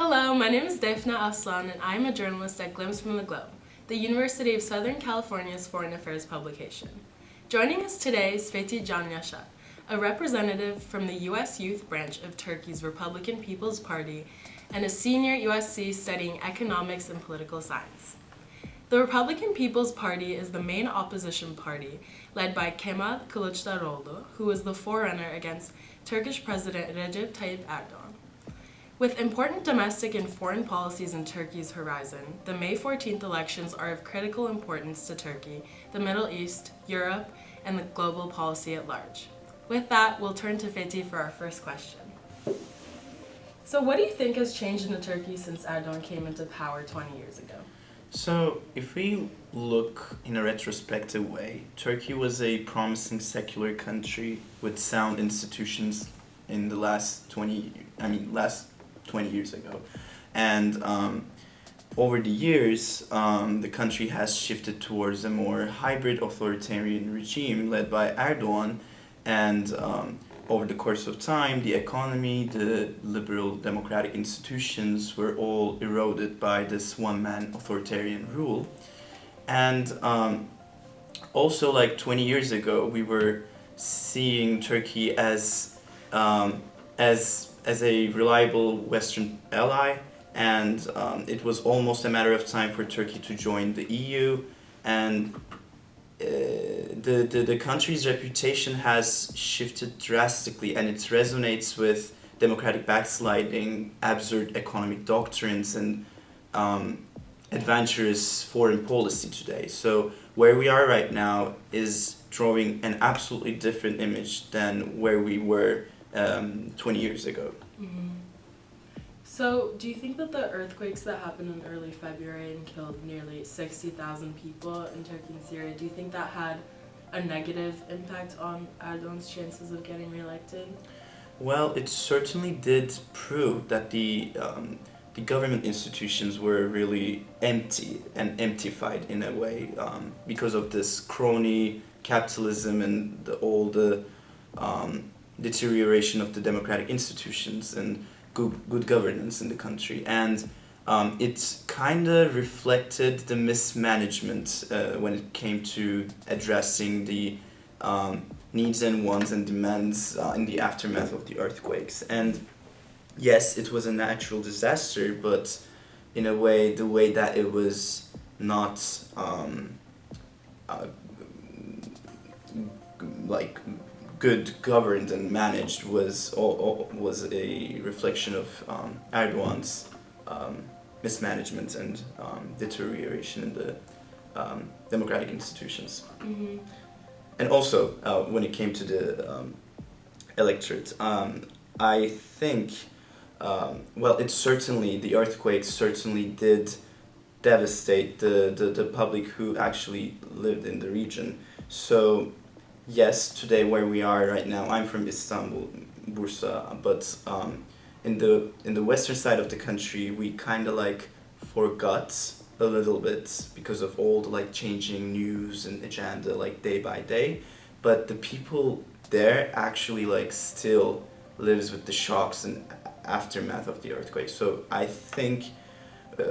Hello, my name is Defne Aslan, and I'm a journalist at Glimpse from the Globe, the University of Southern California's Foreign Affairs publication. Joining us today is Fethi Can Yaşar, a representative from the U.S. Youth Branch of Turkey's Republican People's Party and a senior USC studying economics and political science. The Republican People's Party is the main opposition party, led by Kemal Kılıçdaroğlu, who was the forerunner against Turkish President Recep Tayyip Erdoğan. With important domestic and foreign policies in Turkey's horizon, the May 14th elections are of critical importance to Turkey, the Middle East, Europe, and the global policy at large. With that, we'll turn to Fethi for our first question. So what do you think has changed in Turkey since Erdoğan came into power 20 years ago? So, if we look in a retrospective way, Turkey was a promising secular country with sound institutions in the last 20 years ago. And over the years, the country has shifted towards a more hybrid authoritarian regime led by Erdoğan. And over the course of time, the economy, the liberal democratic institutions were all eroded by this one-man authoritarian rule. And also, like 20 years ago, we were seeing Turkey as a reliable Western ally, and it was almost a matter of time for Turkey to join the EU. And the country's reputation has shifted drastically, and it resonates with democratic backsliding, absurd economic doctrines, and adventurous foreign policy today. So where we are right now is drawing an absolutely different image than where we were 20 years ago. Mm-hmm. So, do you think that the earthquakes that happened in early February and killed nearly 60,000 people in Turkey and Syria, do you think that had a negative impact on Erdoğan's chances of getting reelected? Well, it certainly did prove that the government institutions were really empty and emptified in a way because of this crony capitalism and all the deterioration of the democratic institutions and good governance in the country. And it kind of reflected the mismanagement when it came to addressing the needs and wants and demands in the aftermath of the earthquakes. And yes, it was a natural disaster, but in a way, the way that it was not like good governed and managed was a reflection of Erdoğan's mismanagement and deterioration in the democratic institutions. Mm-hmm. And also, when it came to the electorate, I think, the earthquakes certainly did devastate the public who actually lived in the region. So, yes, today where we are right now, I'm from Istanbul, Bursa, but in the western side of the country, we kind of like forgot a little bit because of all the like changing news and agenda like day by day. But the people there actually like still lives with the shocks and aftermath of the earthquake. So I think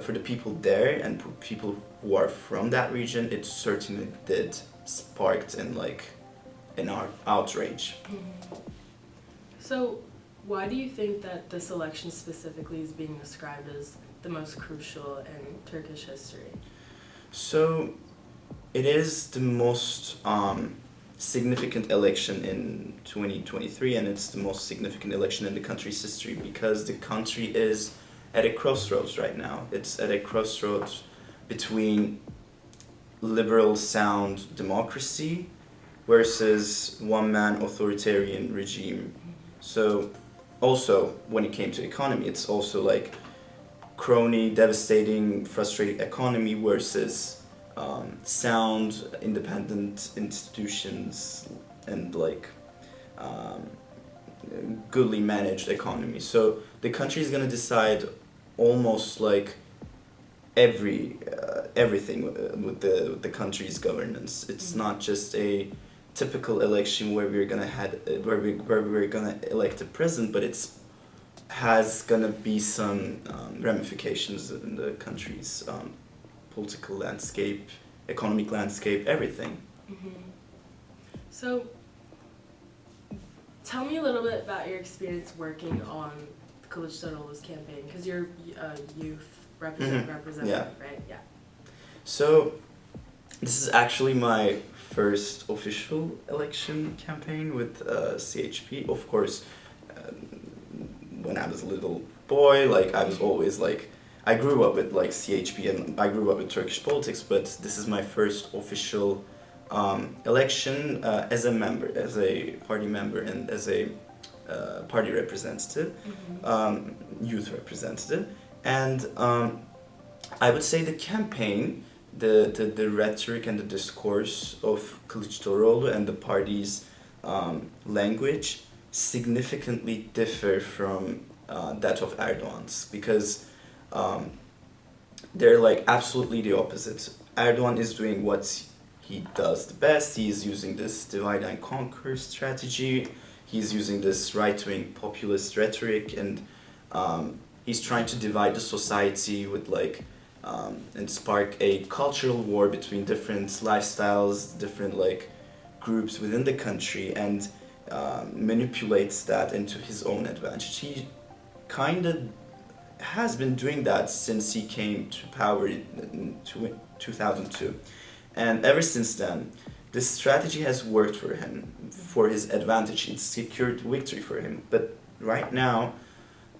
for the people there and people who are from that region, it certainly did sparked in like an outrage. Mm-hmm. So, why do you think that this election specifically is being described as the most crucial in Turkish history? So, it is the most significant election in 2023, and it's the most significant election in the country's history because the country is at a crossroads right now. It's at a crossroads between liberal sound democracy versus one-man authoritarian regime. So also when it came to economy, it's also like crony, devastating, frustrating economy versus sound, independent institutions and like goodly managed economy. So the country is going to decide almost like everything with the country's governance. It's not just a typical election where we're gonna elect a president, but it's has gonna be some ramifications in the country's political landscape, economic landscape, everything. So, tell me a little bit about your experience working on Kılıçdaroğlu's campaign, because you're a youth representative, Yeah. right? Yeah. So, this is actually my first official election campaign with CHP. Of course, when I was a little boy, like I was always like, I grew up with like CHP and I grew up with Turkish politics, but this is my first official election as a member, as a party member, and as a party representative, youth representative, and I would say the campaign, the rhetoric and the discourse of Kılıçdaroğlu and the party's language significantly differ from that of Erdoğan's, because they're like absolutely the opposite. Erdoğan is doing what he does the best. He's using this divide and conquer strategy. He's using this right-wing populist rhetoric, and he's trying to divide the society with like and spark a cultural war between different lifestyles, different like groups within the country, and manipulates that into his own advantage. He kind of has been doing that since he came to power in 2002. And ever since then, this strategy has worked for him, for his advantage. It's secured victory for him. But right now,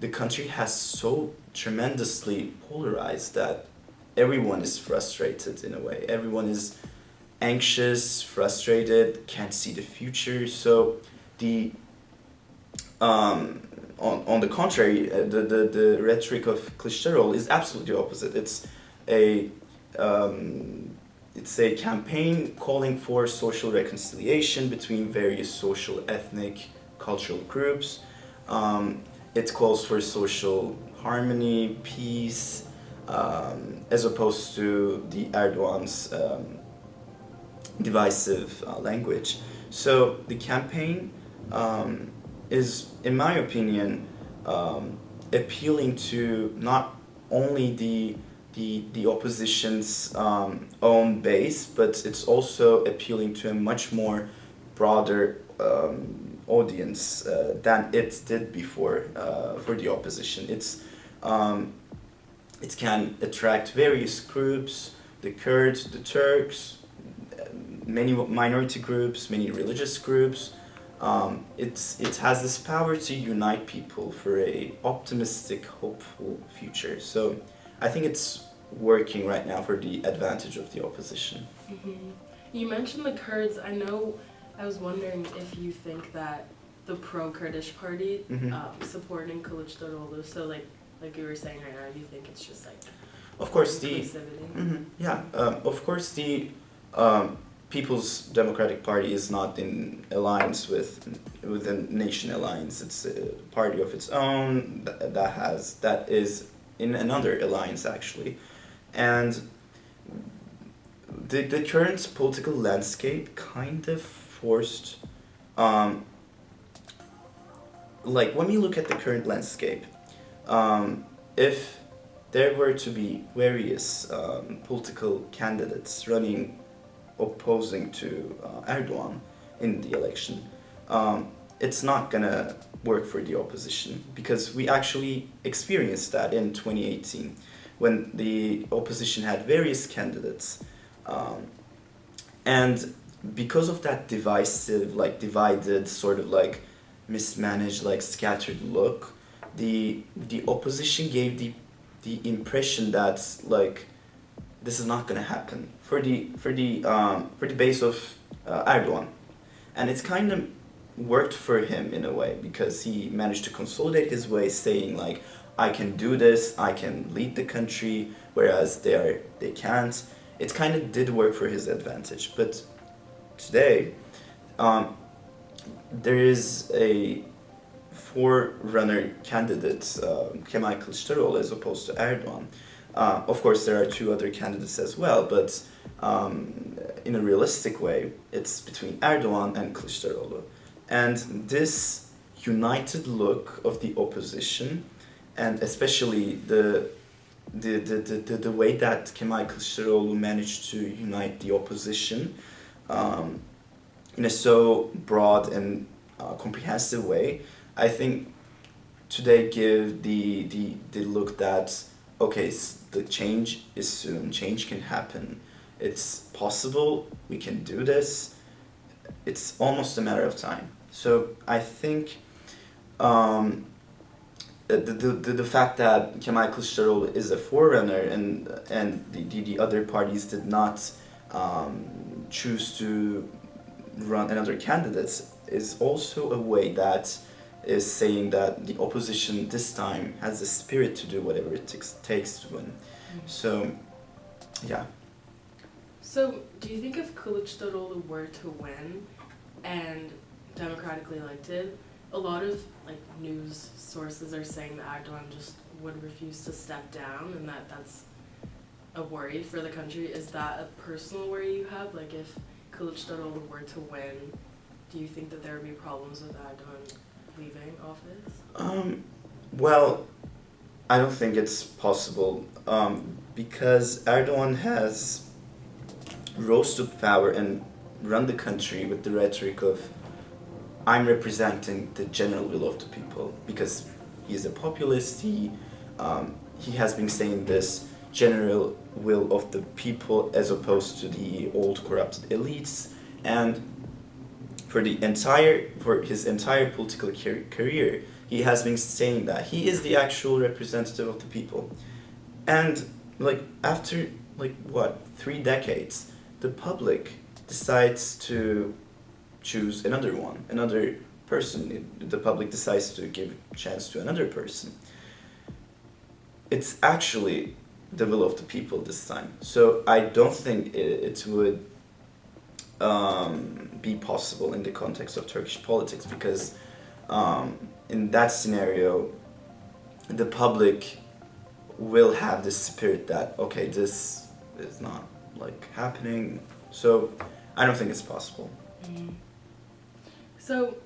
the country has so tremendously polarized that everyone is frustrated in a way. Everyone is anxious, frustrated, can't see the future. So the on the contrary, the rhetoric of Kılıçdaroğlu is absolutely opposite. It's a campaign calling for social reconciliation between various social, ethnic, cultural groups. It calls for social harmony, peace, as opposed to the Erdoğan's divisive language. So the campaign is, in my opinion, appealing to not only the opposition's own base, but it's also appealing to a much more broader audience than it did before for the opposition. It can attract various groups, the Kurds, the Turks, many minority groups, many religious groups. It has this power to unite people for a optimistic, hopeful future. So I think it's working right now for the advantage of the opposition. You mentioned the Kurds. I was wondering if you think that the pro-Kurdish party supporting Kılıçdaroğlu, so like you were saying right now, you think it's just like of course inclusivity? of course the People's Democratic Party is not in alliance with the Nation Alliance. It's a party of its own that is in another alliance actually, and the current political landscape kind of forced like when we look at the current landscape, if there were to be various political candidates running opposing to Erdoğan in the election, it's not gonna work for the opposition, because we actually experienced that in 2018 when the opposition had various candidates, and because of that divisive, like divided, sort of like mismanaged, like scattered look, the opposition gave the impression that like this is not gonna happen for the base of Erdoğan, and it's kind of worked for him in a way, because he managed to consolidate his way, saying like, I can do this, I can lead the country, whereas they can't. It kind of did work for his advantage. But today, there is a forerunner candidate, Kemal Kılıçdaroğlu, as opposed to Erdoğan. Of course, there are two other candidates as well, but in a realistic way, it's between Erdoğan and Kılıçdaroğlu. And this united look of the opposition, and especially the way that Kemal Kılıçdaroğlu managed to unite the opposition in a so broad and comprehensive way, I think today give the look that, okay, the change is soon, change can happen, it's possible, we can do this, it's almost a matter of time. So I think the fact that Kemal Kılıçdaroğlu is a forerunner and the other parties did not choose to run another candidate is also a way that is saying that the opposition this time has the spirit to do whatever it takes to win. So, yeah. So, do you think if Kılıçdaroğlu were to win and democratically elected, a lot of news sources are saying that Erdoğan just would refuse to step down, and that's a worry for the country? Is that a personal worry you have? Like, if Kılıçdaroğlu were to win, do you think that there would be problems with Erdoğan leaving office? Well, I don't think it's possible because Erdoğan has rose to power and run the country with the rhetoric of I'm representing the general will of the people, because he's a populist. He has been saying this general will of the people as opposed to the old corrupted elites, and for his entire political career, he has been saying that he is the actual representative of the people. And after 3 decades, the public decides to choose another person. The public decides to give a chance to another person. It's actually the will of the people this time. So I don't think it would be possible in the context of Turkish politics, because in that scenario, the public will have this spirit that, okay, this is not happening. So I don't think it's possible. Mm-hmm. So,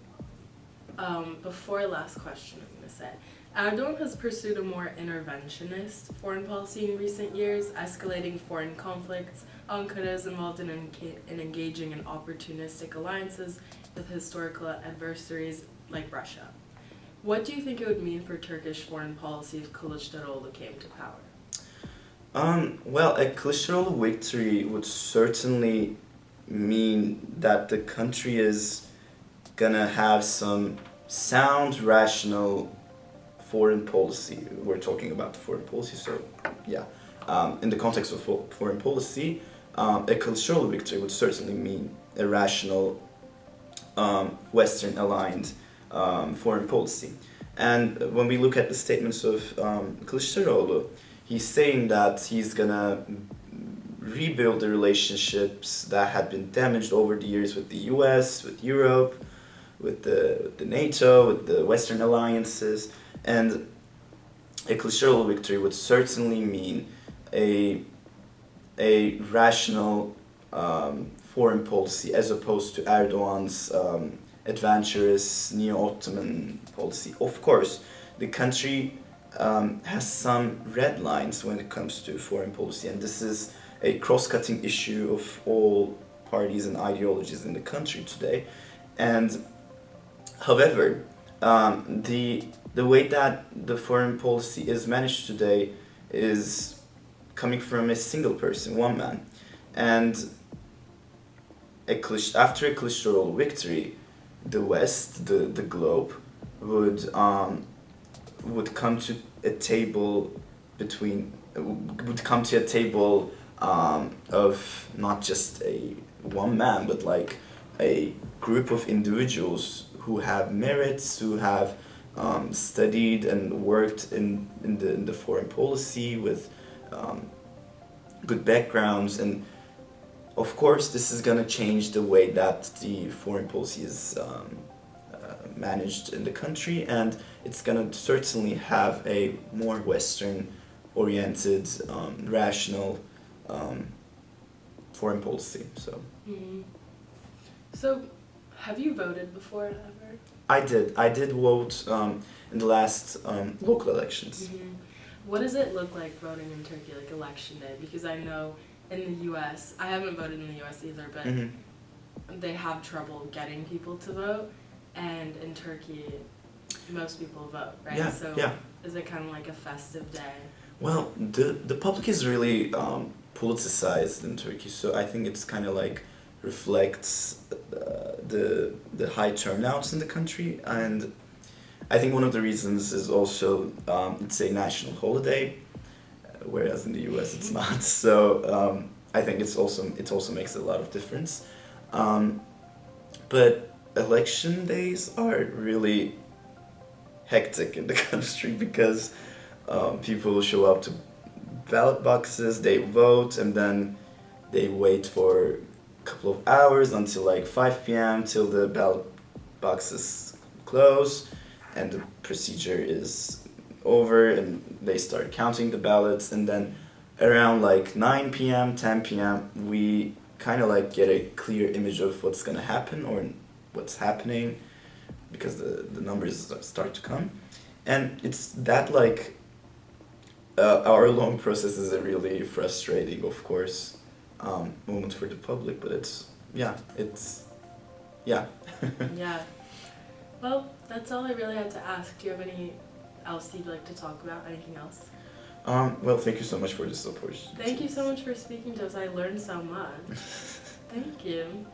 before last question, I'm going to say, Erdoğan has pursued a more interventionist foreign policy in recent years, escalating foreign conflicts. Ankara is involved in engaging in opportunistic alliances with historical adversaries like Russia. What do you think it would mean for Turkish foreign policy if Kılıçdaroğlu came to power? Well, a Kılıçdaroğlu victory would certainly mean that the country is gonna have some sound, rational foreign policy. We're talking about the foreign policy, so yeah. In the context of foreign policy, a Kılıçdaroğlu victory would certainly mean a rational, Western-aligned foreign policy. And when we look at the statements of Kılıçdaroğlu, he's saying that he's gonna rebuild the relationships that had been damaged over the years with the US, with Europe, with the NATO, with the Western alliances. And a Kılıçdaroğlu victory would certainly mean a rational foreign policy as opposed to Erdoğan's adventurous neo-Ottoman policy. Of course, the country has some red lines when it comes to foreign policy, and this is a cross-cutting issue of all parties and ideologies in the country today. And however, the way that the foreign policy is managed today is coming from a single person, one man. And after a Kılıçdaroğlu victory, the West, the globe, would come to a table of not just one man, but a group of individuals who have merits, who have studied and worked in the foreign policy with good backgrounds. And of course, this is going to change the way that the foreign policy is managed in the country, and it's going to certainly have a more Western-oriented, rational foreign policy. So. Mm-hmm. So, have you voted before ever? I did vote in the last local elections. What does it look like voting in Turkey, like election day? Because I know in the U.S., I haven't voted in the U.S. either, but they have trouble getting people to vote, and in Turkey, most people vote, right? Yeah, so yeah. Is it kind of like a festive day? Well, the public is really politicized in Turkey, so I think it's kind of like reflects the high turnouts in the country, and I think one of the reasons is also it's a national holiday, whereas in the U.S. it's not. So I think it also makes a lot of difference. But election days are really hectic in the country because people show up to ballot boxes, they vote, and then they wait for a couple of hours until like 5 p.m. till the ballot boxes close and the procedure is over and they start counting the ballots, and then around like 9 p.m., 10 p.m. we kind of like get a clear image of what's gonna happen or what's happening because the numbers start to come. And it's that like our long process is a really frustrating, of course, moment for the public, but it's yeah. Yeah. Well, that's all I really had to ask. Do you have any else you'd like to talk about? Anything else? Well, thank you so much for this opportunity. Thank you so much for speaking to us. I learned so much. Thank you.